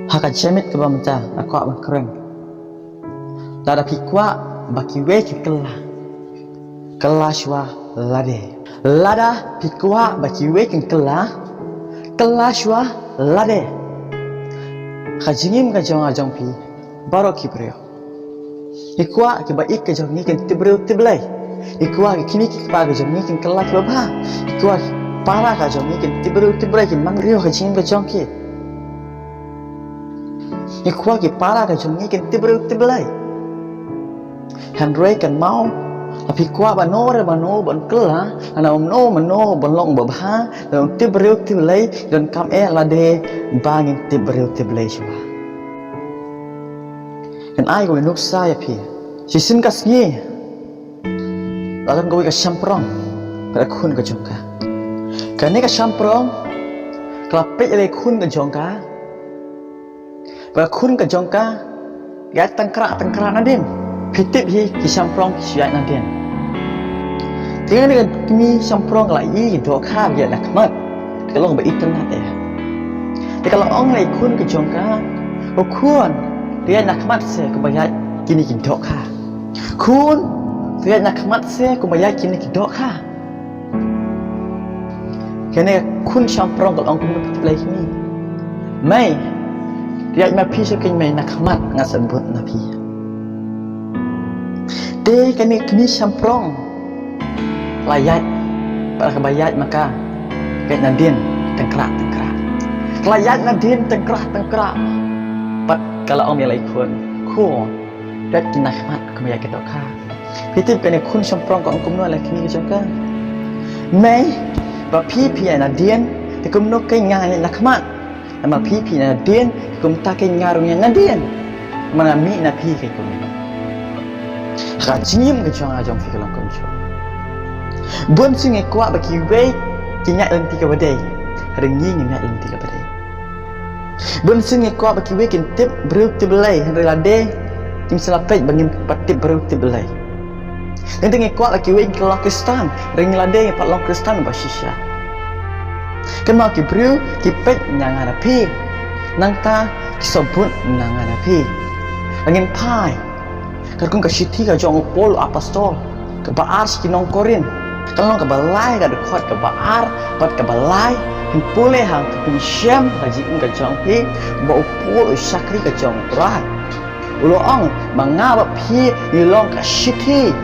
Haka cemit ke bamta aku abang keren. Lada pikwa baki weki kelah shwa lade. Lada pikwa baki weki kelah shwa lade. Hajingim ka jong pi baro kibreo. Ikwa ke ba ik ke jong ni ken tibreo tiblai. Ikwa ke kini ki pa ke jong ni ken kelah ke ba. Ikwa para ka jong ni ken tibreo tiblai ken mangrio hajingim ka jong ki. Ikwa ki para ka jong ni ken tibreo tiblai. Handre kan mau tapi kwa ba no ban kelah ana no ban long ba ha dan tibreu tiblai dan kam lade bangin tibreu tiblai shwa kan ai go nuk sa ya pi sisin kas ngi lagan go ka champrong ka khun ka jongka kan ni ka champrong klap pe le khun ka jongka ba khun ka jongka ya tangkra nadin Pitip hi ki champrong ki syai nantian. Dengan dengan kami champrong lagi dua kah dia nak mat. Kalau nggak internet ya. Tapi kalau orang lain kun ke jongka, kun dia nak mat saya kebayar kini dua kah. Kun dia nak mat saya kebayar kini dua kah. Kerana kun champrong kalau orang kun pitip lagi ni. Mai dia ma pi sekin mai nak mat ngasebut nabi. Dia kini champrong layat pada kebayat maka kayak nadin tengkrak layat nadin tengkrak pat kalau om yang ikut ku dan kena khmat kebayat kita ka pitip kena kun champrong kau kumno lagi kini jongka mai ba pi nadin te kumno kai ngai nak khmat nama pi nadin kum ta kai ngarungnya nadin mana mi na pi kai kum Rajim ke jong fi kelang konco. Bun singe kuat bagi wei kinyak lenti ke badai. Rengi nginyak lenti ke badai. Bun singe kuat bagi wei kin tip beruk tip belai henry lade tim selapet bangin patip beruk tip belai. Nanti nge kuat bagi wei ke Lokistan rengi lade pat Lokistan basisha. Kan mau ki bru ki pet nyang pi. Nang ta ki sobut nang pi. Angin pai Karkun ke siti ke jong pol apastol ke baar skinong korin kalau ke balai ke dekat ke baar pat ke balai pule hang ke syam haji ke jong pi bau pol sakri ke jong rai uloong mangaba pi ilong ke siti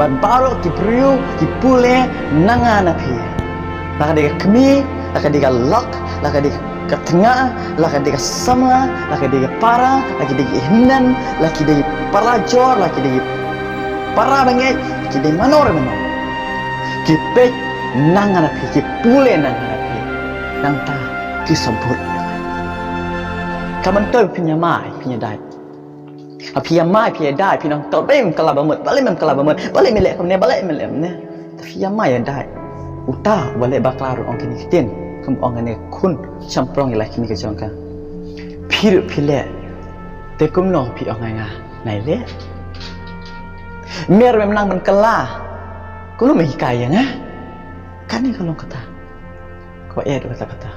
pat baro ki priu ki pule nangana pi nak de kemi nak de lok nak de ke tengah, lagi dia sama, lagi dia para, lagi dia hinan, lagi dia parajor, lagi dia para banget, lagi dia manor. Kita nangan api, kita pule nangan api, nang ta disebut. Kamu tahu punya mai, punya dai. Api yang mai, punya dai, punya nang tahu bem kalau banget, balik melek kamu ni, balik melek ni. Tapi yang mai yang dai, utah balik baklar orang kini kitin. Kamu orang ni kun champrong yang lagi ni kejongka. Pilih, tekum no pi orang ngah, naik le. Mer memang menkelah. Kalau menghikai ya, kan ni kalau kata, kau kata.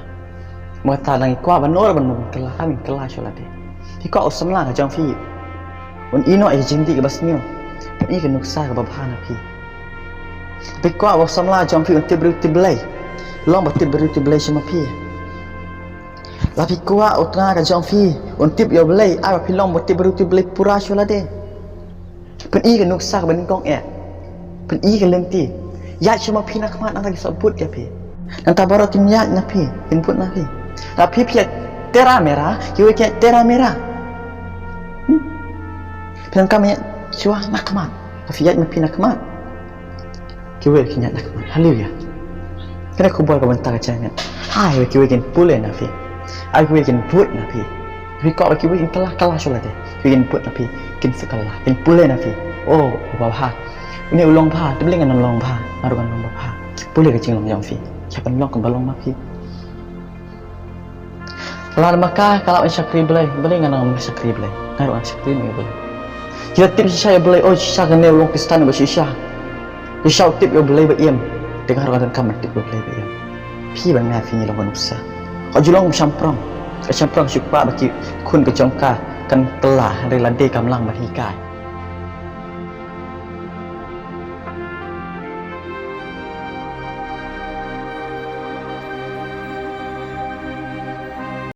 Mata lagi kau banor kelah, kami kelah solat deh. Kau usam lah kejong fi. Un ino jinti ke basnyo. Ini kan nuksa ke babah napi. Tapi kau usam lah kejong fi un tiblai. Long batip beriti belai sama pi. Tapi kuat utang ke jong fi, untip yo belai, apa pi long batip beriti belai pura shola de. Pen i ke nuksa ben kong pen i ke lenti. Ya cuma pi nak mat lagi sebut ya pi. Nanti baru tim ya na pi, input na pi. Tapi pi tera merah, kiwe ke tera merah. Pen kami cua nak mat. Tapi ya pi nak mat. Kiwe kinya nak mat. Haleluya. Kena kubur ke bentar jangan. Hai bagi wekin pule nafi. Aku wekin put nafi. Tapi kau bagi wekin kelah solat deh. Wekin put nafi. Kin sekelah. Kin pule nafi. Oh, bapa. Ini ulong pa. Tu beli dengan ulong pa. Narukan ulong pa. Pule ke cingong yang fi. Siapa ulong ke balong nafi. Lalu maka kalau syakri belai dengan orang syakri belai. Narukan syakri ni belai. Kita tip sisa ya belai. Oh sisa kena ulong kistan bersisa. Sisa tip ya belai beriem. Dengar orang kamar tip boleh dia. Pi bang nafi ni lawan usah. Kau julang champrong. Kacang perang syukpa bagi kun kejongka kan telah relade kamlang bagi kai